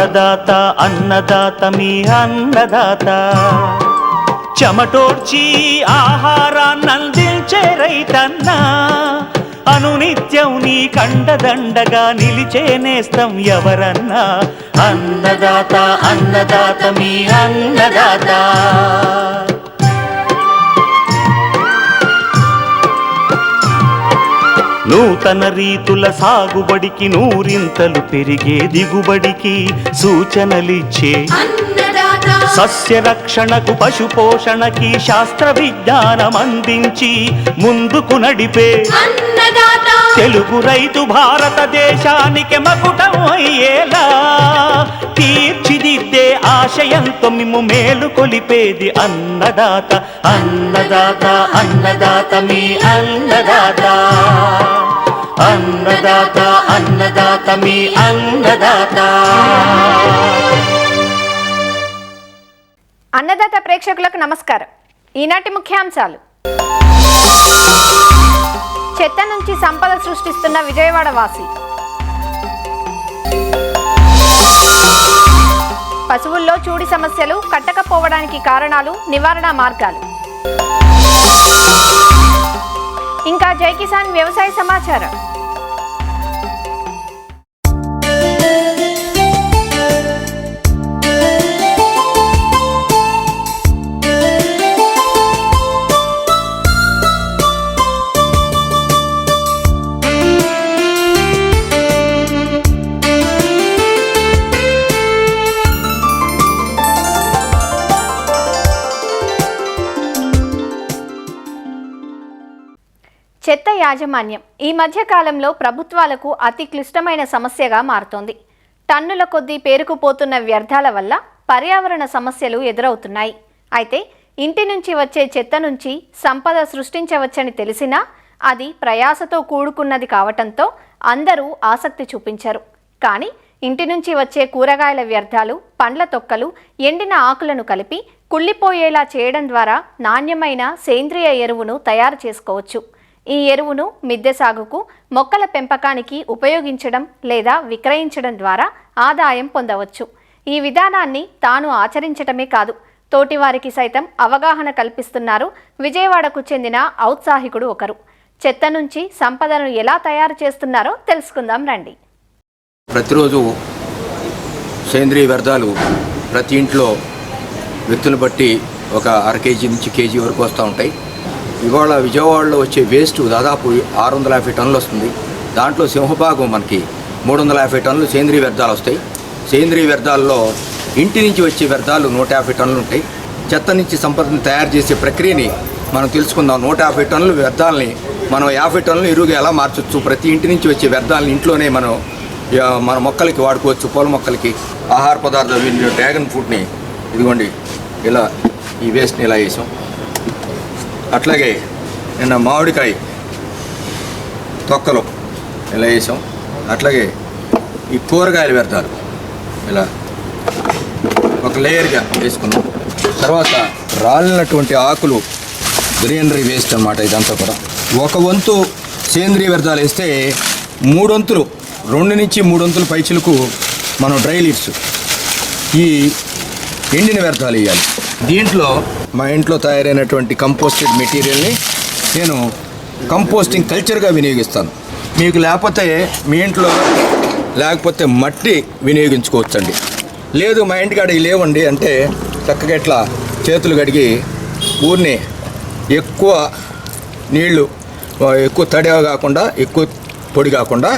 అన్నదాత అన్నదాత మీ అన్నదాత చెమటోడ్చి ఆహారాన్నందించే రైతన్న అనునిత్యం నీ కండదండగా నిలిచే నేస్తం ఎవరన్నా అన్నదాత అన్నదాత మీ అన్నదాత నూతన రీతుల సాగుబడికి నూరింతలు పెరిగే దిగుబడికి సూచనలిచ్చే సస్య రక్షణకు పశు పోషణకి శాస్త్ర విజ్ఞానం అందించి ముందుకు నడిపే తెలుగు రైతు భారతదేశానికి మకుటం అయ్యేలా తీర్చిదిద్దే ఆశయంతో మిమ్ము మేలు కొలిపేది అన్నదాత అన్నదాత అన్నదాత మీ అన్నదాత అన్నదాత అన్నదాత మీ అన్నదాత. అన్నదాత ప్రేక్షకులకు నమస్కారం. ఈనాటి ముఖ్యాంశాలు: చెత్త నుంచి సంపద సృష్టిస్తున్న విజయవాడ వాసి, పశువుల్లో చూడి సమస్యలు కట్టకపోవడానికి కారణాలు, నివారణ మార్గాలు, ఇంకా జై కిసాన్ వ్యవసాయ సమాచారం. చెత్త యాజమాన్యం ఈ మధ్య కాలంలో ప్రభుత్వాలకు అతి క్లిష్టమైన సమస్యగా మారుతోంది. టన్నుల కొద్దీ పేరుకుపోతున్న వ్యర్థాల వల్ల పర్యావరణ సమస్యలు ఎదురవుతున్నాయి. అయితే ఇంటి నుంచి వచ్చే చెత్త నుంచి సంపద సృష్టించవచ్చని తెలిసినా అది ప్రయాసతో కూడుకున్నది కావటంతో అందరూ ఆసక్తి చూపించారు. కానీ ఇంటి నుంచి వచ్చే కూరగాయల వ్యర్థాలు, పండ్ల తొక్కలు, ఎండిన ఆకులను కలిపి కుళ్ళిపోయేలా చేయడం ద్వారా నాణ్యమైన సేంద్రియ ఎరువును తయారు చేసుకోవచ్చు. ఈ ఎరువును మిద్దె సాగుకు, మొక్కల పెంపకానికి ఉపయోగించడం లేదా విక్రయించడం ద్వారా ఆదాయం పొందవచ్చు. ఈ విధానాన్ని తాను ఆచరించటమే కాదు, తోటివారికి సైతం అవగాహన కల్పిస్తున్నారు విజయవాడకు చెందిన ఔత్సాహికుడు ఒకరు. చెత్త నుంచి సంపదను ఎలా తయారు చేస్తున్నారో తెలుసుకుందాం రండి. ప్రతిరోజు సేంద్రియ వ్యర్థాలు ప్రతి ఇంట్లో వ్యక్తులు బట్టి ఒక అర కేజీ నుంచి కేజీ వరకు వస్తూ ఉంటాయి. ఇవాళ విజయవాడలో వచ్చే వేస్ట్ దాదాపు 650 టన్నులు వస్తుంది. దాంట్లో సింహభాగం మనకి 350 టన్నులు సేంద్రియ వ్యర్థాలు వస్తాయి. సేంద్రియ వ్యర్థాల్లో ఇంటి నుంచి వచ్చే వ్యర్థాలు 150 టన్నులు ఉంటాయి. చెత్త నుంచి సంపదను తయారు చేసే ప్రక్రియని మనం తెలుసుకుందాం. 150 టన్నుల వ్యర్థాలని మనం 50 టన్నులు ఎరువుగా ఎలా మార్చవచ్చు. ప్రతి ఇంటి నుంచి వచ్చే వ్యర్థాలను ఇంట్లోనే మన మొక్కలకి వాడుకోవచ్చు. పూల మొక్కలకి, ఆహార పదార్థాలు, డ్రాగన్ ఫ్రూట్ని ఇదిగోండి ఇలా ఈ వేస్ట్ని ఇలా వేసాం. అట్లాగే నిన్న మామిడికాయ తొక్కలు ఇలా వేసాం. అట్లాగే ఈ కూరగాయల వ్యర్థాలు ఇలా ఒక లేయర్గా వేసుకున్నాం. తర్వాత రాలినటువంటి ఆకులు, గ్రీనరీ వేస్ట్ అన్నమాట. ఇదంతా కూడా ఒక వంతు సేంద్రియ వ్యర్థాలు వేస్తే 3 వంతులు, 2 నుంచి 3 వంతుల పైచులకు మనం డ్రై లీవ్స్, ఈ ఎండిన వ్యర్థాలు వేయాలి. దీంట్లో మా ఇంట్లో తయారైనటువంటి కంపోస్టెడ్ మెటీరియల్ని నేను కంపోస్టింగ్ కల్చర్గా వినియోగిస్తాను. మీకు లేకపోతే మీ ఇంట్లో లేకపోతే మట్టి వినియోగించుకోవచ్చండి. లేదు మా ఇంటికాడ లేవండి అంటే చక్కగా ఇట్లా చేతులు కడిగి ఊరిని ఎక్కువ నీళ్లు, ఎక్కువ తడిగా కాకుండా, ఎక్కువ పొడి కాకుండా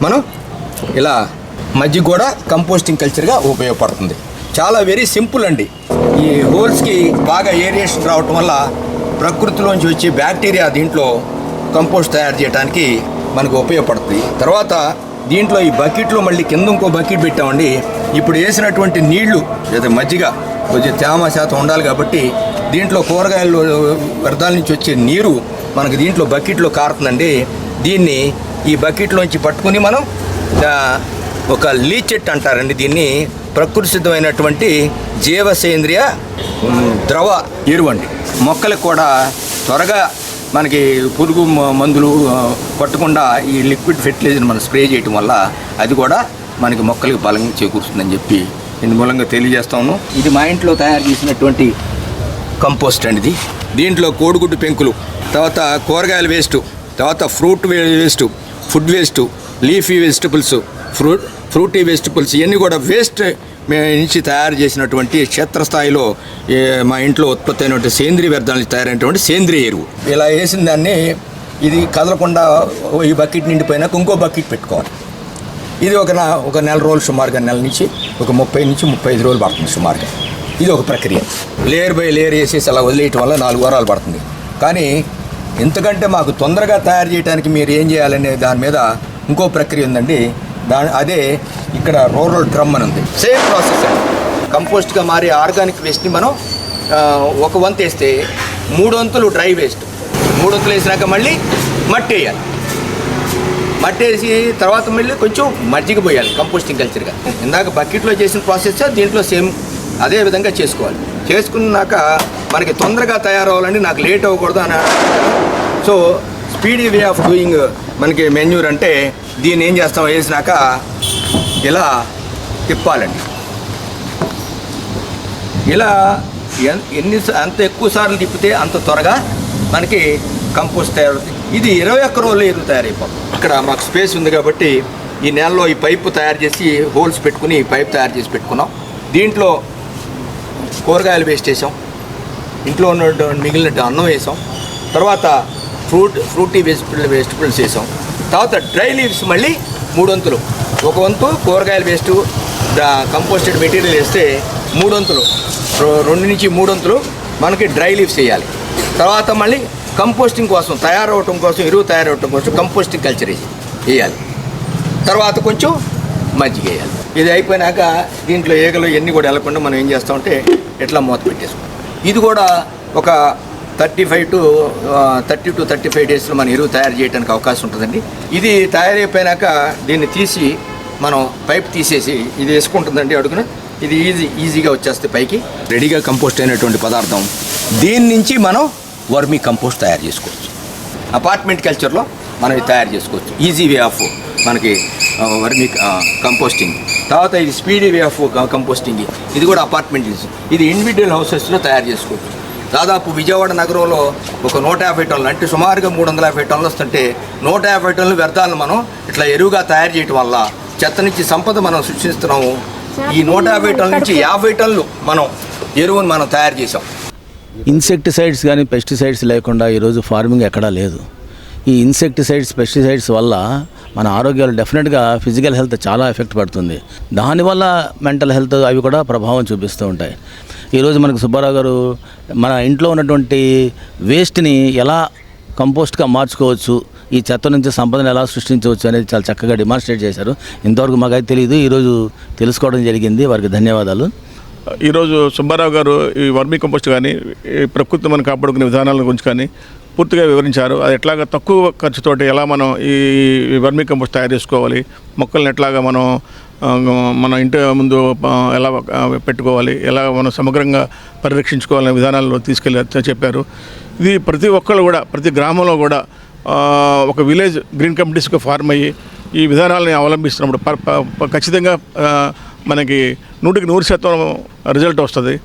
మనం ఇలా మజ్జిగ కూడా కంపోస్టింగ్ కల్చర్గా ఉపయోగపడుతుంది. చాలా వెరీ సింపుల్ అండి. ఈ హోల్స్కి బాగా ఏరియేషన్ రావటం వల్ల ప్రకృతిలోంచి వచ్చే బ్యాక్టీరియా దీంట్లో కంపోస్ట్ తయారు చేయడానికి మనకు ఉపయోగపడుతుంది. తర్వాత దీంట్లో ఈ బకెట్లో మళ్ళీ కింద ఇంకో బకెట్ పెట్టామండి. ఇప్పుడు వేసినటువంటి నీళ్లు లేదా మజ్జిగ కొంచెం తేమ శాతం ఉండాలి కాబట్టి దీంట్లో కూరగాయలు వ్యర్థాల నుంచి వచ్చే నీరు మనకు దీంట్లో బకెట్లో కారుతుందండి. దీన్ని ఈ బకెట్లోంచి పట్టుకుని మనం ఒక లీచెట్ అంటారండి. దీన్ని ప్రకృతి సిద్ధమైనటువంటి జీవసేంద్రియ ద్రవ ఎరువు అండి. మొక్కలకు కూడా త్వరగా మనకి పురుగు మందులు కొట్టకుండా ఈ లిక్విడ్ ఫెర్టిలైజర్ మనం స్ప్రే చేయటం వల్ల అది కూడా మనకి మొక్కలకి బలం చేకూరుస్తుందని చెప్పి నేను మూలంగా తెలియజేస్తాను. ఇది మా ఇంట్లో తయారు చేసినటువంటి కంపోస్ట్ అండి. ఇది దీంట్లో కోడిగుడ్డు పెంకులు, తర్వాత కూరగాయల వేస్ట్, తర్వాత fruit waste, food waste, leafy vegetables, fruity vegetables ఇవన్నీ కూడా వేస్ట్ నుంచి తయారు చేసినటువంటి క్షేత్రస్థాయిలో మా ఇంట్లో ఉత్పత్తి అయినటువంటి సేంద్రీయ వ్యర్థాల నుంచి తయారైనటువంటి సేంద్రీయ ఎరువు. ఇలా వేసిన దాన్ని ఇది కదలకుండా ఈ బకెట్ నిండిపోయినాక ఇంకో బకెట్ పెట్టుకోవాలి. ఇది ఒక నెల రోజులు సుమారుగా, నెల నుంచి ఒక 30 నుంచి 35 రోజులు పడుతుంది సుమారుగా. ఇది ఒక ప్రక్రియ. లేయర్ బై లేయర్ వేసేసి అలా వదిలేయటం వల్ల 4 వారాలు పడుతుంది. కానీ ఎంతకంటే మాకు తొందరగా తయారు చేయడానికి మీరు ఏం చేయాలనే దాని మీద ఇంకో ప్రక్రియ ఉందండి. అదే ఇక్కడ రూరల్ డ్రమ్ అని ఉంది. సేమ్ ప్రాసెస్ అండి. కంపోస్ట్గా మారే ఆర్గానిక్ వేస్ట్ని మనం ఒక వంతు వేస్తే 3 వంతులు డ్రై వేస్ట్, 3 వంతులు వేసినాక మళ్ళీ మట్టి వేయాలి. మట్టి వేసి తర్వాత మళ్ళీ కొంచెం మజ్జిగ పోయాలి కంపోస్టింగ్ కల్చర్గా. ఇందాక బకెట్లో చేసిన ప్రాసెస్ దీంట్లో సేమ్ అదే విధంగా చేసుకోవాలి. చేసుకున్నాక మనకి తొందరగా తయారవ్వాలండి, నాకు లేట్ అవ్వకూడదు అని. So speedy way of doing మనకి మెన్యూర్ అంటే దీన్ని ఏం చేస్తాం, వేసినాక ఇలా తిప్పాలండి. ఇలా అంత ఎక్కువ సార్లు తిప్పితే అంత త్వరగా మనకి కంపోస్ట్ తయారవుతుంది. ఇది 21 రోజులు ఎరువు తయారైపోతుంది. ఇక్కడ మాకు స్పేస్ ఉంది కాబట్టి ఈ నెలలో ఈ పైపు తయారు చేసి హోల్స్ పెట్టుకుని పైప్ తయారు చేసి పెట్టుకున్నాం. దీంట్లో కూరగాయలు వేస్ట్ వేసాం, ఇంట్లో ఉన్న మిగిలిన అన్నం వేసాం, తర్వాత ఫ్రూటీ వెజిటబుల్స్ వేసాం, తర్వాత డ్రై లీవ్స్ మళ్ళీ 3 వంతులు. ఒక వంతు కూరగాయల వేస్ట్ కంపోస్టెడ్ మెటీరియల్ వేస్తే 3 వంతులు, 2 నుంచి 3 వంతులు మనకి డ్రై లీవ్స్ వేయాలి. తర్వాత మళ్ళీ కంపోస్టింగ్ కోసం తయారవటం కోసం, ఎరువు తయారవటం కోసం కంపోస్టింగ్ కల్చర్ వేయాలి. తర్వాత కొంచెం మజ్జిగ వేయాలి. ఇది అయిపోయినాక దీంట్లో ఈగలు ఎన్ని కూడా వెళ్ళకుండా మనం ఏం చేస్తామంటే ఎట్లా మూత పెట్టేసుకుంటాం. ఇది కూడా ఒక 30 to 35 డేస్లో మన ఎరువు తయారు చేయడానికి అవకాశం ఉంటుందండి. ఇది తయారైపోయినాక దీన్ని తీసి మనం పైప్ తీసేసి ఇది వేసుకుంటుందండి అడుగున. ఇది ఈజీగా వచ్చేస్తే పైకి రెడీగా కంపోస్ట్ అయినటువంటి పదార్థం. దీని నుంచి మనం వర్మీ కంపోస్ట్ తయారు చేసుకోవచ్చు. అపార్ట్మెంట్ కల్చర్లో మనం ఇది తయారు చేసుకోవచ్చు. ఈజీ వే ఆఫ్ మనకి వర్మీ కంపోస్టింగ్. తర్వాత ఇది స్పీడీ వే ఆఫ్ కంపోస్టింగ్. ఇది కూడా అపార్ట్మెంట్ ఇది ఇండివిజువల్ హౌసెస్లో తయారు చేసుకోవచ్చు. దాదాపు విజయవాడ నగరంలో ఒక 150 టన్నులు, అంటే సుమారుగా 350 టన్నులు వస్తుంటే 150 టన్నుల వ్యర్థాలను మనం ఇట్లా ఎరువుగా తయారు చేయటం వల్ల చెత్త నుంచి సంపద మనం సృష్టిస్తున్నాము. ఈ 150 టన్నుల నుంచి 50 టన్నులు మనం ఎరువును మనం తయారు చేసాం. ఇన్సెక్టిసైడ్స్ కానీ పెస్టిసైడ్స్ లేకుండా ఈరోజు ఫార్మింగ్ ఎక్కడా లేదు. ఈ ఇన్సెక్టిసైడ్స్ పెస్టిసైడ్స్ వల్ల మన ఆరోగ్యాలు డెఫినెట్గా ఫిజికల్ హెల్త్ చాలా ఎఫెక్ట్ పడుతుంది. దానివల్ల మెంటల్ హెల్త్ అవి కూడా ప్రభావం చూపిస్తూ ఉంటాయి. ఈరోజు మనకు సుబ్బారావు గారు మన ఇంట్లో ఉన్నటువంటి వేస్ట్ని ఎలా కంపోస్ట్గా మార్చుకోవచ్చు, ఈ చెత్త నుంచి సంపదను ఎలా సృష్టించవచ్చు అనేది చాలా చక్కగా డెమాన్స్ట్రేట్ చేశారు. ఇంతవరకు మాకైతే తెలియదు, ఈరోజు తెలుసుకోవడం జరిగింది. వారికి ధన్యవాదాలు. ఈరోజు సుబ్బారావు గారు ఈ వర్మీ కంపోస్ట్ కానీ ఈ ప్రకృతి మనం కాపాడుకునే విధానాల గురించి కానీ పూర్తిగా వివరించారు. అది ఎట్లాగా తక్కువ ఖర్చుతోటి ఎలా మనం ఈ వర్మీ కంపోస్ట్ తయారు చేసుకోవాలి, మొక్కల్ని ఎట్లాగా మనం మన ఇంటి ముందు ఎలా పెట్టుకోవాలి, ఎలా మనం సమగ్రంగా పరిరక్షించుకోవాలనే విధానాల్లో తీసుకెళ్ళి చెప్పారు. ఇది ప్రతి ఒక్కళ్ళు కూడా, ప్రతి గ్రామంలో కూడా ఒక విలేజ్ గ్రీన్ కమిటీస్గా ఫార్మ్ అయ్యి ఈ విధానాలని అవలంబిస్తున్నప్పుడు ఖచ్చితంగా మనకి 100% రిజల్ట్ వస్తుంది.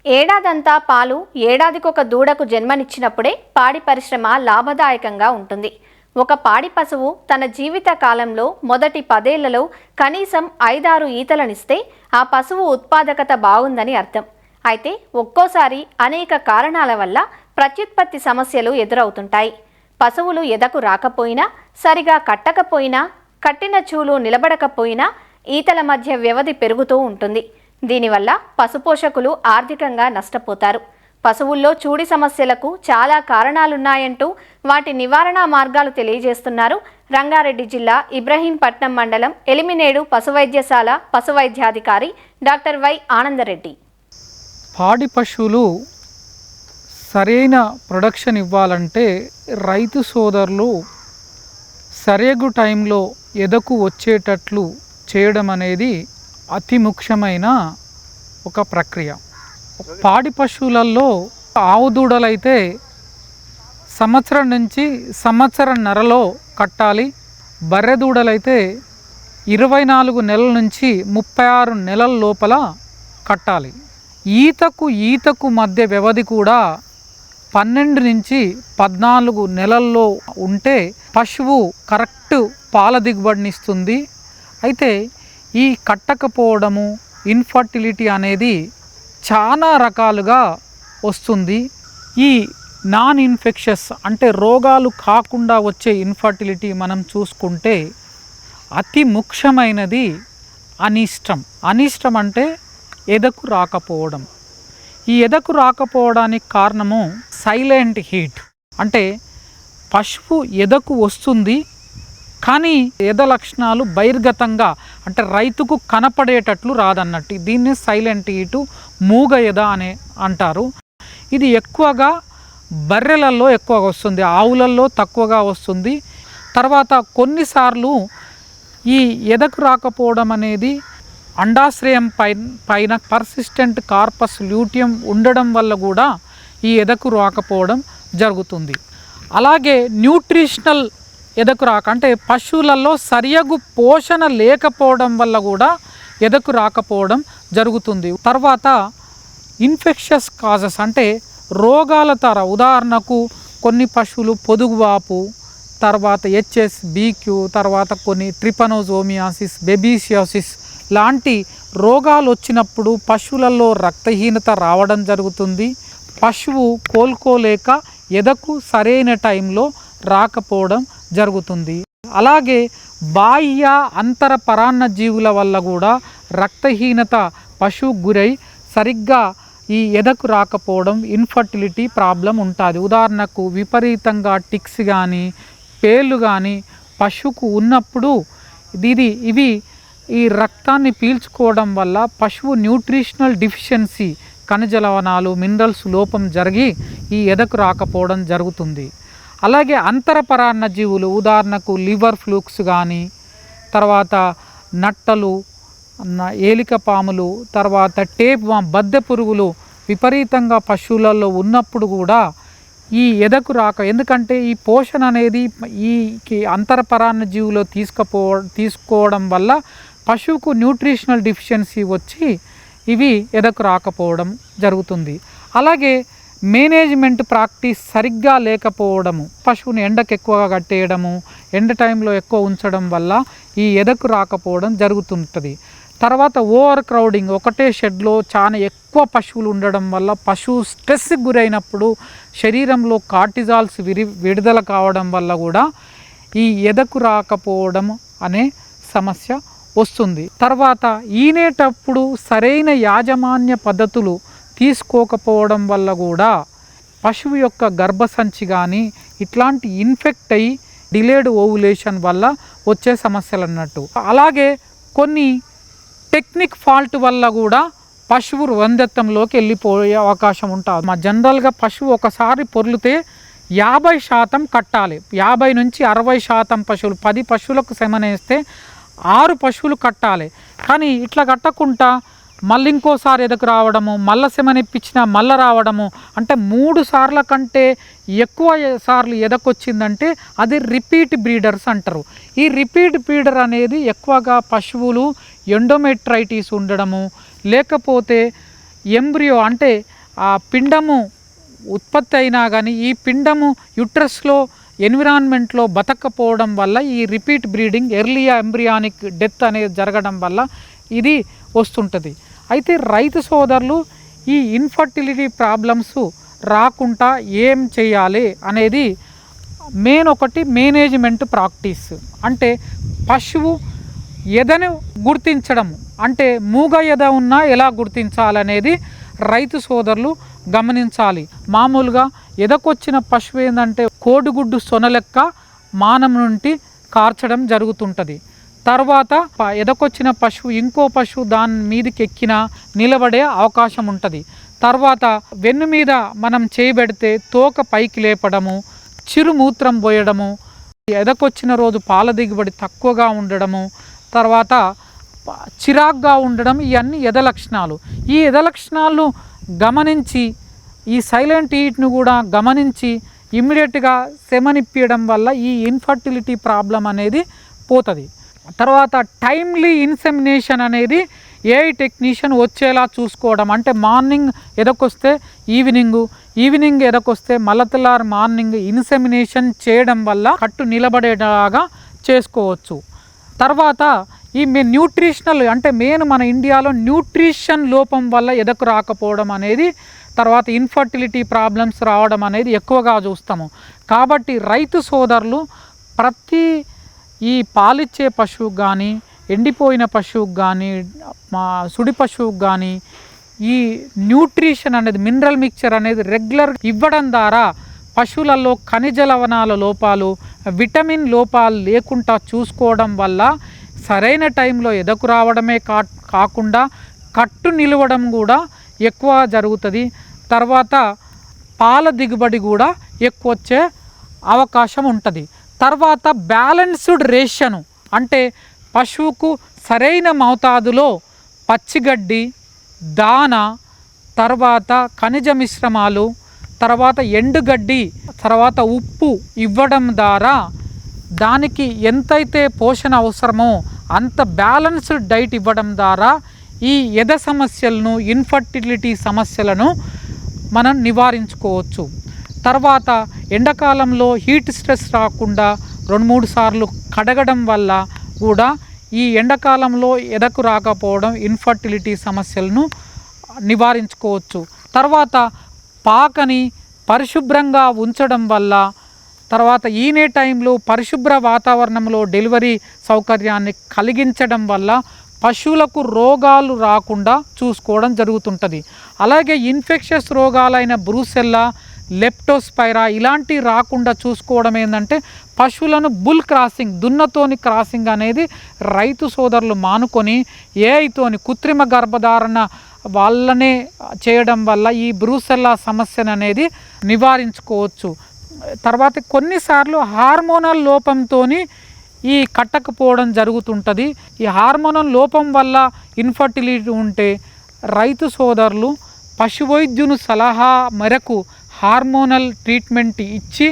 ఏడాదంతా పాలు, ఏడాదికొక దూడకు జన్మనిచ్చినప్పుడే పాడి పరిశ్రమ లాభదాయకంగా ఉంటుంది. ఒక పాడి పశువు తన జీవిత కాలంలో మొదటి 10 ఏళ్లలో కనీసం 5-6 ఈతలనిస్తే ఆ పశువు ఉత్పాదకత బాగుందని అర్థం. అయితే ఒక్కోసారి అనేక కారణాల వల్ల ప్రత్యుత్పత్తి సమస్యలు ఎదురవుతుంటాయి. పశువులు ఎదకు రాకపోయినా, సరిగా కట్టకపోయినా, కట్టిన చూలు నిలబడకపోయినా ఈతల మధ్య వ్యవధి పెరుగుతూ ఉంటుంది. దీనివల్ల పశుపోషకులు ఆర్థికంగా నష్టపోతారు. పశువుల్లో చూడి సమస్యలకు చాలా కారణాలున్నాయంటూ వాటి నివారణా మార్గాలు తెలియజేస్తున్నారు రంగారెడ్డి జిల్లా ఇబ్రహీంపట్నం మండలం ఎలిమినేడు పశువైద్యశాల పశువైద్యాధికారి డాక్టర్ వై ఆనందరెడ్డి. పాడి పశువులు సరైన ప్రొడక్షన్ ఇవ్వాలంటే రైతు సోదరులు సరైన టైంలో ఎదకు వచ్చేటట్లు చేయడం అనేది అతి ముఖ్యమైన ఒక ప్రక్రియ. పాడి పశువులలో ఆవు దూడలైతే సంవత్సరం నుంచి సంవత్సరంన్నరలో కట్టాలి. బర్రె దూడలైతే 24 నెలల నుంచి 36 నెలల లోపల కట్టాలి. ఈతకు మధ్య వ్యవధి కూడా 12 నుంచి 14 నెలల్లో ఉంటే పశువు కరెక్ట్ పాల దిగుబడినిస్తుంది. అయితే ఈ కట్టకపోవడము, ఇన్ఫర్టిలిటీ అనేది చాలా రకాలుగా వస్తుంది. ఈ నాన్ ఇన్ఫెక్షస్ అంటే రోగాలు కాకుండా వచ్చే ఇన్ఫర్టిలిటీ మనం చూసుకుంటే అతి ముఖ్యమైనది అనిష్టం అంటే ఎదకు రాకపోవడం. ఈ ఎదకు రాకపోవడానికి కారణము సైలెంట్ హీట్. అంటే పశువు ఎదకు వస్తుంది కానీ ఎద లక్షణాలు బహిర్గతంగా అంటే రైతుకు కనపడేటట్లు రాదన్నట్టు. దీన్ని సైలెంట్ హీటు, మూగ ఎద అని అంటారు. ఇది ఎక్కువగా బర్రెలలో ఎక్కువగా వస్తుంది, ఆవులలో తక్కువగా వస్తుంది. తర్వాత కొన్నిసార్లు ఈ ఎదకు రాకపోవడం అనేది అండాశ్రయం పైన పర్సిస్టెంట్ కార్పస్ ల్యూటియం ఉండడం వల్ల కూడా ఈ ఎదకు రాకపోవడం జరుగుతుంది. అలాగే న్యూట్రిషనల్ ఎదకు రాక అంటే పశువులలో సరియగు పోషణ లేకపోవడం వల్ల కూడా ఎదకు రాకపోవడం జరుగుతుంది. తర్వాత ఇన్ఫెక్షస్ కాజెస్ అంటే రోగాల ఉదాహరణకు కొన్ని పశువులు పొదుగువాపు, తర్వాత హెచ్ఎస్బిక్యూ, తర్వాత కొన్ని ట్రిపనోజోమియాసిస్, బెబీసియోసిస్ లాంటి రోగాలు వచ్చినప్పుడు పశువులలో రక్తహీనత రావడం జరుగుతుంది. పశువు కోలుకోలేక ఎదకు సరైన టైంలో రాకపోవడం జరుగుతుంది. అలాగే బాహ్య అంతర పరాన్న జీవుల వల్ల కూడా రక్తహీనత పశువు గురై సరిగ్గా ఈ ఎదకు రాకపోవడం, ఇన్ఫర్టిలిటీ ప్రాబ్లం ఉంటుంది. ఉదాహరణకు విపరీతంగా టిక్స్ కానీ పేర్లు కానీ పశువుకు ఉన్నప్పుడు ఇవి ఈ రక్తాన్ని పీల్చుకోవడం వల్ల పశువు న్యూట్రిషనల్ డిఫిషియన్సీ, ఖనిజ లవణాలు, మినరల్స్ లోపం జరిగి ఈ ఎదకు రాకపోవడం జరుగుతుంది. అలాగే అంతరపరాన్న జీవులు ఉదాహరణకు లివర్ ఫ్లూక్స్ కానీ, తర్వాత నట్టలు, ఏలికపాములు, తర్వాత టేప్ వామ్, బద్దె పురుగులు విపరీతంగా పశువులలో ఉన్నప్పుడు కూడా ఈ ఎదకు రాక, ఎందుకంటే ఈ పోషణ అనేది ఈ అంతరపరాన్న జీవులో తీసుకోవడం వల్ల పశువుకు న్యూట్రిషనల్ డిఫిషియన్సీ వచ్చి ఇవి ఎదకు రాకపోవడం జరుగుతుంది. అలాగే మేనేజ్మెంట్ ప్రాక్టీస్ సరిగ్గా లేకపోవడము, పశువుని ఎండకు ఎక్కువగా కట్టేయడము, ఎండ టైంలో ఎక్కువ ఉంచడం వల్ల ఈ ఎదకు రాకపోవడం జరుగుతుంటుంది. తర్వాత ఓవర్ క్రౌడింగ్, ఒకటే షెడ్లో చాలా ఎక్కువ పశువులు ఉండడం వల్ల పశువు స్ట్రెస్కి గురైనప్పుడు శరీరంలో కార్టిజాల్స్ విడుదల కావడం వల్ల కూడా ఈ ఎదకు రాకపోవడం అనే సమస్య వస్తుంది. తర్వాత ఈనేటప్పుడు సరైన యాజమాన్య పద్ధతులు తీసుకోకపోవడం వల్ల కూడా పశువు యొక్క గర్భసంచి కానీ ఇట్లాంటి ఇన్ఫెక్ట్ అయ్యి డిలేడ్ ఓవులేషన్ వల్ల వచ్చే సమస్యలు అన్నట్టు. అలాగే కొన్ని టెక్నిక్ ఫాల్ట్ వల్ల కూడా పశువు వందెత్తంలోకి వెళ్ళిపోయే అవకాశం ఉంటుంది. జనరల్గా పశువు ఒకసారి పొర్లితే 50% కట్టాలి. 50 నుంచి 60% పశువులు, 10 పశువులకు సెమనేస్తే 6 పశువులు కట్టాలి. కానీ ఇట్లా కట్టకుండా మళ్ళీ ఇంకోసారి ఎదకు రావడము, మళ్ళీ సెమనిప్పించినా మళ్ళీ రావడము, అంటే 3 సార్ల కంటే ఎక్కువ సార్లు ఎదకొచ్చిందంటే అది రిపీట్ బ్రీడర్స్ అంటారు. ఈ రిపీట్ బ్రీడర్ అనేది ఎక్కువగా పశువులు ఎండోమెట్రైటిస్ ఉండడము, లేకపోతే ఎంబ్రియో అంటే ఆ పిండము ఉత్పత్తి అయినా కానీ ఈ పిండము యుట్రస్లో ఎన్విరాన్మెంట్లో బతకపోవడం వల్ల ఈ రిపీట్ బ్రీడింగ్, ఎర్లియా ఎంబ్రియానిక్ డెత్ అనేది జరగడం వల్ల ఇది వస్తుంటుంది. అయితే రైతు సోదరులు ఈ ఇన్ఫర్టిలిటీ ప్రాబ్లమ్స్ రాకుండా ఏం చేయాలి అనేది ఒకటి మేనేజ్మెంట్ ప్రాక్టీస్. అంటే పశువు ఎదను గుర్తించడం, అంటే మూగ ఎద ఉన్నా ఎలా గుర్తించాలనేది రైతు సోదరులు గమనించాలి. మామూలుగా ఎదకొచ్చిన పశువు ఏంటంటే కోడిగుడ్డు సొన లెక్క మానం నుండి కార్చడం జరుగుతుంటుంది. తర్వాత ఎదకొచ్చిన పశువు ఇంకో పశువు దాని మీదకి ఎక్కినా నిలబడే అవకాశం ఉంటుంది. తర్వాత వెన్ను మీద మనం చేయబెడితే తోక పైకి లేపడము, చిరుమూత్రం పోయడము, ఎదకొచ్చిన రోజు పాల దిగుబడి తక్కువగా ఉండడము, తర్వాత చిరాగ్గా ఉండడం, ఇవన్నీ ఎద లక్షణాలు. ఈ ఎద లక్షణాలను గమనించి ఈ సైలెంట్ హీట్ను కూడా గమనించి ఇమ్మీడియట్గా సెమనిప్పియడం వల్ల ఈ ఇన్ఫర్టిలిటీ ప్రాబ్లం అనేది పోతుంది. తర్వాత టైమ్లీ ఇన్సెమినేషన్ అనేది ఏఐ టెక్నీషియన్ వచ్చేలా చూసుకోవడం. అంటే మార్నింగ్ ఎదకొస్తే ఈవినింగ్ ఎదకొస్తే మళ్ళీ మార్నింగ్ ఇన్సెమినేషన్ చేయడం వల్ల కట్టు నిలబడేలాగా చేసుకోవచ్చు. తర్వాత ఈ న్యూట్రిషనల్ అంటే మన ఇండియాలో న్యూట్రిషన్ లోపం వల్ల ఎదకు రాకపోవడం అనేది, తర్వాత ఇన్ఫర్టిలిటీ ప్రాబ్లమ్స్ రావడం అనేది ఎక్కువగా చూస్తాము. కాబట్టి రైతు సోదరులు ప్రతి ఈ పాలిచ్చే పశువుకు కానీ, ఎండిపోయిన పశువుకు కానీ, సుడి పశువుకు కానీ ఈ న్యూట్రిషన్ అనేది, మినరల్ మిక్చర్ అనేది రెగ్యులర్ ఇవ్వడం ద్వారా పశువులలో ఖనిజ లవణాల లోపాలు, విటమిన్ లోపాలు లేకుండా చూసుకోవడం వల్ల సరైన టైంలో ఎదకు రావడమే కాకుండా కట్టు నిలవడం కూడా ఎక్కువ జరుగుతుంది. తర్వాత పాల దిగుబడి కూడా ఎక్కువ వచ్చే అవకాశం ఉంటుంది. తర్వాత బ్యాలెన్స్డ్ రేషన్ అంటే పశువుకు సరైన మోతాదులో పచ్చిగడ్డి, దాన, తర్వాత ఖనిజ మిశ్రమాలు, తర్వాత ఎండుగడ్డి, తర్వాత ఉప్పు ఇవ్వడం ద్వారా దానికి ఎంతైతే పోషణ అవసరమో అంత బ్యాలెన్స్డ్ డైట్ ఇవ్వడం ద్వారా ఈ ఎద సమస్యలను, ఇన్ఫర్టిలిటీ సమస్యలను మనం నివారించుకోవచ్చు. తర్వాత ఎండాకాలంలో హీట్ స్ట్రెస్ రాకుండా 2-3 సార్లు కడగడం వల్ల కూడా ఈ ఎండాకాలంలో ఎదకు రాకపోవడం, ఇన్ఫర్టిలిటీ సమస్యలను నివారించుకోవచ్చు. తర్వాత పాకని పరిశుభ్రంగా ఉంచడం వల్ల, తర్వాత ఈనే టైంలో పరిశుభ్ర వాతావరణంలో డెలివరీ సౌకర్యాన్ని కలిగించడం వల్ల పశువులకు రోగాలు రాకుండా చూసుకోవడం జరుగుతుంటుంది. అలాగే ఇన్ఫెక్షస్ రోగాలైన బ్రూసెల్లా, లెప్టోస్పైరా ఇలాంటివి రాకుండా చూసుకోవడం ఏంటంటే పశువులను బుల్ క్రాసింగ్, దున్నతోని క్రాసింగ్ అనేది రైతు సోదరులు మానుకొని ఏఐతోని కృత్రిమ గర్భధారణ వాళ్ళనే చేయడం వల్ల ఈ బ్రూసెల్లా సమస్యను అనేది నివారించుకోవచ్చు. తర్వాత కొన్నిసార్లు హార్మోనల్ లోపంతో ఈ కట్టకపోవడం జరుగుతుంటుంది. ఈ హార్మోనల్ లోపం వల్ల ఇన్ఫర్టిలిటీ ఉంటే రైతు సోదరులు పశువైద్యుని సలహా మేరకు హార్మోనల్ ట్రీట్మెంట్ ఇచ్చి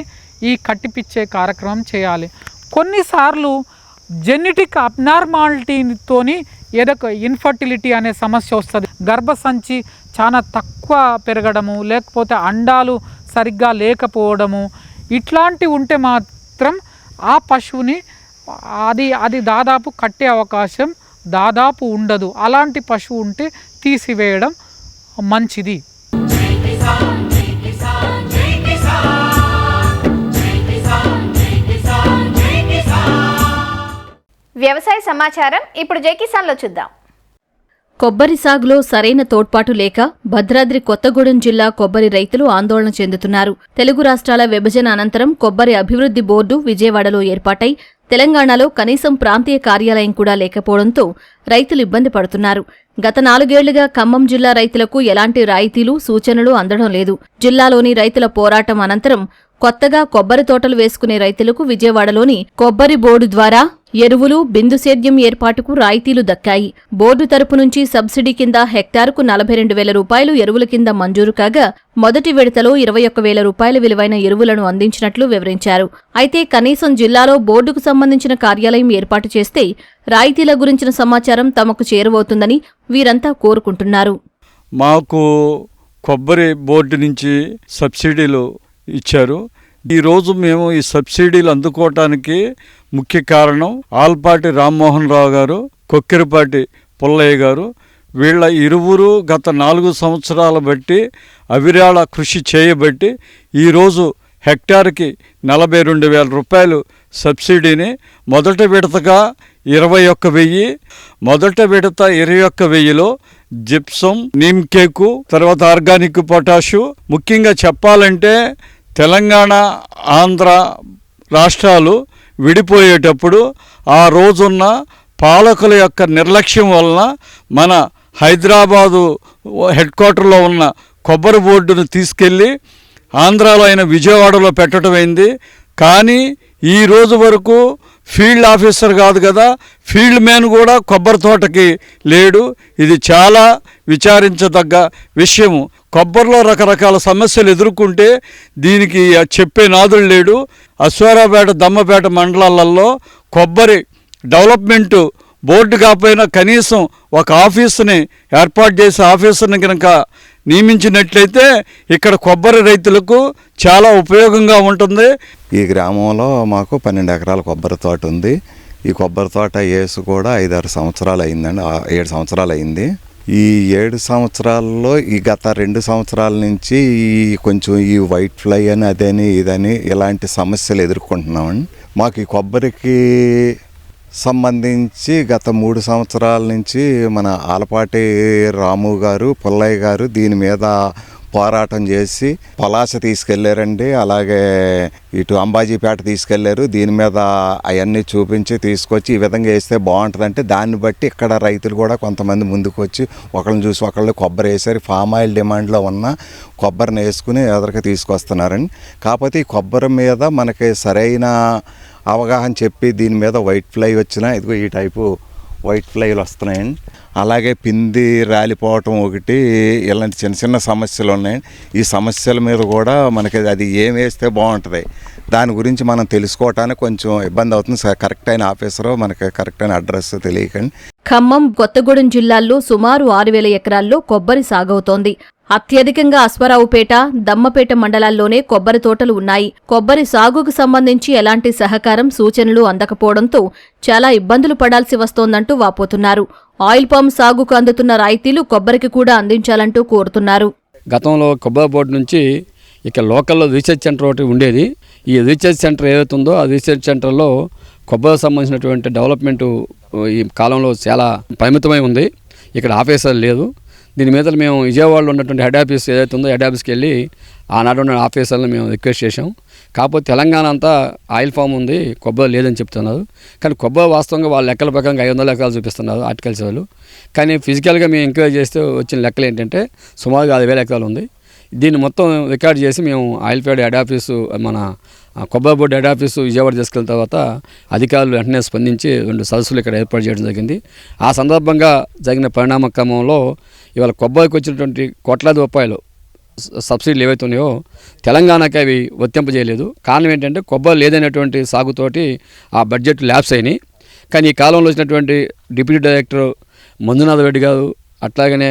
ఈ కట్టిపిచ్చే కార్యక్రమం చేయాలి. కొన్నిసార్లు జెనెటిక్ అబ్నార్మాలిటీతోని ఏదో ఇన్ఫర్టిలిటీ అనే సమస్య వస్తుంది. గర్భసంచి చాలా తక్కువ పెరగడము, లేకపోతే అండాలు సరిగ్గా లేకపోవడము, ఇట్లాంటివి ఉంటే మాత్రం ఆ పశువుని అది దాదాపు కట్టే అవకాశం దాదాపు ఉండదు. అలాంటి పశువు ఉంటే తీసివేయడం మంచిది. వ్యవసాయ సమాచారం ఇప్పుడు జై కిసాన్లో చూద్దాం. కొబ్బరి సాగులో సరైన తోడ్పాటు లేక భద్రాద్రి కొత్తగూడెం జిల్లా కొబ్బరి రైతులు ఆందోళన చెందుతున్నారు. తెలుగు రాష్ట్రాల విభజన అనంతరం కొబ్బరి అభివృద్ధి బోర్డు విజయవాడలో ఏర్పాటై తెలంగాణలో కనీసం ప్రాంతీయ కార్యాలయం కూడా లేకపోవడంతో రైతులు ఇబ్బంది పడుతున్నారు. గత 4 ఏళ్లుగా ఖమ్మం జిల్లా రైతులకు ఎలాంటి రాయితీలు, సూచనలు అందడం లేదు. జిల్లాలోని రైతుల పోరాటం అనంతరం కొత్తగా కొబ్బరి తోటలు వేసుకునే రైతులకు విజయవాడలోని కొబ్బరి బోర్డు ద్వారా ఎరువులు, బిందు సేద్యం ఏర్పాటుకు రాయితీలు దక్కాయి. బోర్డు తరపు నుంచి సబ్సిడీ కింద హెక్టారుకు 42,000 రూపాయలు ఎరువుల కింద మంజూరు కాగా మొదటి విడతలో 21,000 రూపాయల విలువైన ఎరువులను అందించినట్లు వివరించారు. అయితే కనీసం జిల్లాలో బోర్డుకు సంబంధించిన కార్యాలయం ఏర్పాటు చేస్తే రాయితీల గురించిన సమాచారం తమకు చేరువవుతుందని వీరంతా కోరుకుంటున్నారు. మాకు కొబ్బరి బోర్డు నుంచి సబ్సిడీలు ఇచ్చారు. ఈరోజు మేము ఈ సబ్సిడీలు అందుకోవటానికి ముఖ్య కారణం ఆల్పాటి రామ్మోహన్ రావు గారు, కొక్కిరిపాటి పుల్లయ్య గారు. వీళ్ళ ఇరువురు గత 4 సంవత్సరాల బట్టి అవిరాళ కృషి చేయబట్టి ఈరోజు హెక్టార్కి 42,000 రూపాయలు సబ్సిడీని మొదటి విడతగా 21,000, మొదటి విడత 21,000లో జిప్సం, నీమ్కేకు, తర్వాత ఆర్గానిక్ పొటాషు. ముఖ్యంగా చెప్పాలంటే తెలంగాణ, ఆంధ్ర రాష్ట్రాలు విడిపోయేటప్పుడు ఆ రోజున్న పాలకుల యొక్క నిర్లక్ష్యం వలన మన హైదరాబాదు హెడ్ క్వార్టర్లో ఉన్న కొబ్బరి బోర్డును తీసుకెళ్ళి ఆంధ్రాలో అయిన విజయవాడలో పెట్టడం అయింది. కానీ ఈ రోజు వరకు ఫీల్డ్ ఆఫీసర్ కాదు కదా, ఫీల్డ్ మ్యాన్ కూడా కొబ్బరి తోటకి లేడు. ఇది చాలా విచారించదగ్గ విషయము. కొబ్బరిలో రకరకాల సమస్యలు ఎదుర్కొంటే దీనికి చెప్పే నాదుడు లేడు. అశ్వారావుపేట, దమ్మపేట మండలాలలో కొబ్బరి డెవలప్మెంటు బోర్డు కాకపోయినా కనీసం ఒక ఆఫీసుని ఏర్పాటు చేసి ఆఫీసర్ని కనుక నియమించినట్లయితే ఇక్కడ కొబ్బరి రైతులకు చాలా ఉపయోగంగా ఉంటుంది. ఈ గ్రామంలో మాకు 12 ఎకరాల కొబ్బరి తోట ఉంది. ఈ కొబ్బరి తోట వేసి కూడా 5-6 సంవత్సరాలు అయిందండి, 7 సంవత్సరాలు అయింది. ఈ 7 సంవత్సరాల్లో ఈ గత 2 సంవత్సరాల నుంచి కొంచెం ఈ వైట్ ఫ్లై అని అదని ఇదని ఇలాంటి సమస్యలు ఎదుర్కొంటున్నామండి. మాకు ఈ కొబ్బరికి సంబంధించి గత 3 సంవత్సరాల నుంచి మన ఆలపాటి రాము గారు, పుల్లయ్య గారు దీని మీద పోరాటం చేసి పలాస తీసుకెళ్లారండి. అలాగే ఇటు అంబాజీపేట తీసుకెళ్లారు. దీని మీద అవన్నీ చూపించి తీసుకొచ్చి ఈ విధంగా వేస్తే బాగుంటుందంటే దాన్ని బట్టి ఇక్కడ రైతులు కూడా కొంతమంది ముందుకు వచ్చి ఒకళ్ళని చూసి ఒకళ్ళు కొబ్బరి వేసారు. ఫామ్ ఆయిల్ డిమాండ్లో ఉన్న కొబ్బరిని వేసుకుని ఎదురుగా తీసుకొస్తున్నారండి. కాకపోతే ఈ కొబ్బరి మీద మనకి సరైన అవగాహన చెప్పి దీని మీద వైట్ ఫ్లై వచ్చినా ఇదిగో ఈ టైపు వైట్ ఫ్లైలు వస్తున్నాయండి. అలాగే పిండి రాలిపోవటం ఒకటి, ఇలాంటి చిన్న చిన్న సమస్యలు ఉన్నాయండి. ఈ సమస్యల మీద కూడా మనకి అది ఏం వేస్తే బాగుంటుంది దాని గురించి మనం తెలుసుకోవటానికి కొంచెం ఇబ్బంది అవుతుంది. కరెక్ట్ అయిన ఆఫీసరు మనకి కరెక్ట్ అయిన అడ్రస్ తెలియకండి. ఖమ్మం, కొత్తగూడెం జిల్లాల్లో సుమారు 6,000 ఎకరాల్లో కొబ్బరి సాగవుతోంది. అత్యధికంగా అశ్వారావుపేట, దమ్మపేట మండలాల్లోనే కొబ్బరి తోటలు ఉన్నాయి. కొబ్బరి సాగుకు సంబంధించి ఎలాంటి సహకారం, సూచనలు అందకపోవడంతో చాలా ఇబ్బందులు పడాల్సి వస్తోందంటూ వాపోతున్నారు. ఆయిల్ పామ్ సాగుకు అందుతున్న రాయితీలు కొబ్బరికి కూడా అందించాలంటూ కోరుతున్నారు. గతంలో కొబ్బరి బోర్డు నుంచి ఇక్కడ లోకల్లో రీసెర్చ్ సెంటర్ ఒకటి ఉండేది. ఈ రీసెర్చ్ సెంటర్ ఏదైతుందో ఆ రీసెర్చ్ సెంటర్లో కొబ్బరికి సంబంధించినటువంటి డెవలప్మెంటు ఈ కాలంలో చాలా పరిమితమై ఉంది. ఇక్కడ ఆఫీసర్ లేదు. దీని మీద మేము విజయవాడలో ఉన్నటువంటి హెడ్ ఆఫీస్ ఏదైతే ఉందో హెడ్ ఆఫీస్కి వెళ్ళి ఆనాడు ఉన్న ఆఫీసర్లను మేము రిక్వెస్ట్ చేసాం. కాకపోతే తెలంగాణ అంతా ఆయిల్ ఫామ్ ఉంది, కొబ్బరి లేదని చెప్తున్నారు. కానీ కొబ్బరి వాస్తవంగా వాళ్ళ లెక్కల ప్రకారంగా 500 ఎకరాలు చూపిస్తున్నారు హార్టికల్చర్ వాళ్ళు. కానీ ఫిజికల్గా మేము ఎంక్వైరీ చేస్తే వచ్చిన లెక్కలు ఏంటంటే సుమారుగా 5,000 ఎకరాలు ఉంది. దీన్ని మొత్తం రికార్డ్ చేసి మేము ఆయిల్పేట హెడ్ ఆఫీసు, మన కొబ్బరి బోర్డు హెడ్ ఆఫీసు విజయవాడ తీసుకెళ్ళిన తర్వాత అధికారులు వెంటనే స్పందించి 2 సదస్సులు ఇక్కడ ఏర్పాటు చేయడం జరిగింది. ఆ సందర్భంగా జరిగిన పరిణామ క్రమంలో ఇవాళ కొబ్బరికి వచ్చినటువంటి కోట్లాది రూపాయలు సబ్సిడీలు ఏవైతే ఉన్నాయో తెలంగాణకి అవి వర్తింపజేయలేదు. కారణం ఏంటంటే కొబ్బరి లేదనేటువంటి సాగుతోటి ఆ బడ్జెట్ ల్యాప్స్ అయినాయి. కానీ ఈ కాలంలో వచ్చినటువంటి డిప్యూటీ డైరెక్టర్ మంజునాథ్ రెడ్డి గారు, అట్లాగనే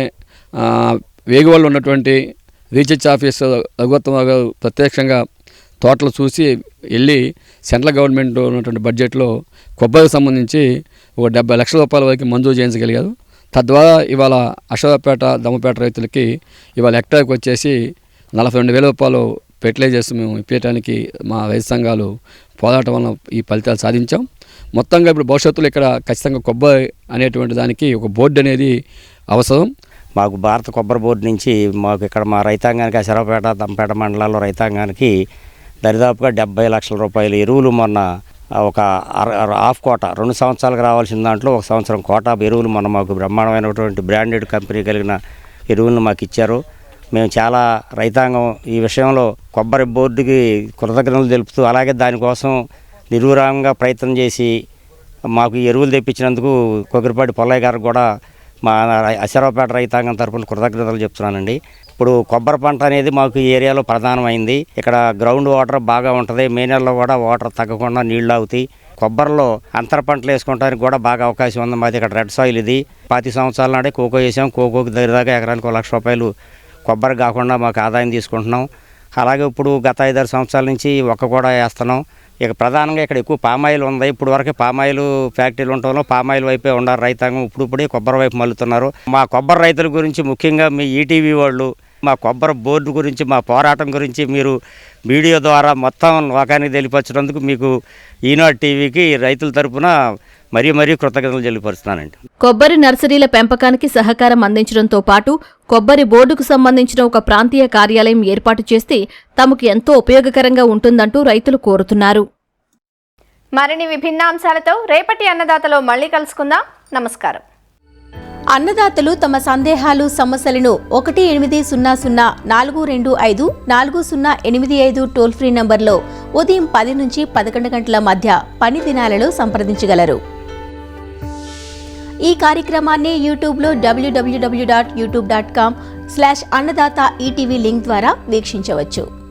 వేగువాళ్ళు ఉన్నటువంటి రీసెర్చ్ ఆఫీసర్ రఘువత్తమరావు గారు ప్రత్యక్షంగా తోటలు చూసి వెళ్ళి సెంట్రల్ గవర్నమెంట్ ఉన్నటువంటి బడ్జెట్లో కొబ్బరికి సంబంధించి ఒక 70 లక్షల రూపాయల వరకు మంజూరు చేయించగలిగారు. తద్వారా ఇవాళ అశ్వారావుపేట, దమ్మపేట రైతులకి ఇవాళ హెక్టార్కి వచ్చేసి 42,000 రూపాయలు ఫెర్టిలైజర్స్ మేము ఇప్పేయడానికి మా రైతు సంఘాలు పోరాటం వల్ల ఈ ఫలితాలు సాధించాం. మొత్తంగా ఇప్పుడు భవిష్యత్తులో ఇక్కడ ఖచ్చితంగా కొబ్బరి అనేటువంటి దానికి ఒక బోర్డు అనేది అవసరం. మాకు భారత కొబ్బరి బోర్డు నుంచి మాకు ఇక్కడ మా రైతాంగానికి అశ్వారావుపేట, దమ్మపేట మండలాల్లో రైతాంగానికి దరిదాపుగా 70 లక్షల రూపాయల ఎరువులు మొన్న ఒక హాఫ్ కోట 2 సంవత్సరాలకు రావాల్సిన దాంట్లో 1 సంవత్సరం కోట ఎరువులు మొన్న మాకు బ్రహ్మాండమైనటువంటి బ్రాండెడ్ కంపెనీ కలిగిన ఎరువులను మాకు ఇచ్చారు. మేము చాలా రైతాంగం ఈ విషయంలో కొబ్బరి బోర్డుకి కృతజ్ఞతలు తెలుపుతూ, అలాగే దానికోసం నిర్విరామంగా ప్రయత్నం చేసి మాకు ఈ ఎరువులు తెప్పించినందుకు కొగిరిపాటి పొల్లయ్య గారికి కూడా మా అశ్వారావుపేట రైతాంగం తరపున కృతజ్ఞతలు చెప్తున్నానండి. ఇప్పుడు కొబ్బరి పంట అనేది మాకు ఈ ఏరియాలో ప్రధానమైంది. ఇక్కడ గ్రౌండ్ వాటర్ బాగా ఉంటుంది. మే నెలలో కూడా వాటర్ తగ్గకుండా నీళ్లు అవుతాయి. కొబ్బరిలో అంతర పంటలు వేసుకోవడానికి కూడా బాగా అవకాశం ఉంది. మాది ఇక్కడ రెడ్ సాయిల్ ఇది. 25 సంవత్సరాల నాడే కోకో వేసాం. కోకోకి దగ్గరదాకా ఎకరానికి 1 లక్ష రూపాయలు కొబ్బరి కాకుండా మాకు ఆదాయం తీసుకుంటున్నాం. అలాగే ఇప్పుడు గత 5-6 సంవత్సరాల నుంచి ఒక్క కూడా వేస్తున్నాం. ఇక ప్రధానంగా ఇక్కడ ఎక్కువ పామాయిల్ ఉంది. ఇప్పుడు వరకు పామాయిల్ ఫ్యాక్టరీలు ఉండటంలో పామాయిల్ వైపే ఉన్నారు రైతాంగం. ఇప్పుడే కొబ్బరి వైపు మళ్ళుతున్నారు. మా కొబ్బరి రైతుల గురించి ముఖ్యంగా మీ ఈటీవీ వాళ్ళు మా కొబ్బరి బోర్డు గురించి, మా పోరాటం గురించి మీరు వీడియో ద్వారా మొత్తం లోకానికి తెలియపరచినందుకు మీకు ఈనాడు టీవీకి రైతుల తరపున మరీ కృతజ్ఞతలు తెలియపరుస్తున్నానండి. కొబ్బరి నర్సరీల పెంపకానికి సహకారం అందించడంతో పాటు కొబ్బరి బోర్డుకు సంబంధించిన ఒక ప్రాంతీయ కార్యాలయం ఏర్పాటు చేస్తే తమకు ఎంతో ఉపయోగకరంగా ఉంటుందంటూ రైతులు కోరుతున్నారు. మరిన్ని విభిన్న అంశాలతో రేపటి అన్నదాతలో మళ్ళీ కలుసుకుందాం. నమస్కారం. అన్నదాతలు తమ సందేహాలు సమస్యలను 18004254085 టోల్ ఫ్రీ నంబర్లో ఉదయం 10 నుంచి 11 గంటల మధ్య పని దినాలలో సంప్రదించగలరు. ఈ కార్యక్రమాన్ని యూట్యూబ్లో www.youtube.com/annadata ETV లింక్ ద్వారా వీక్షించవచ్చు.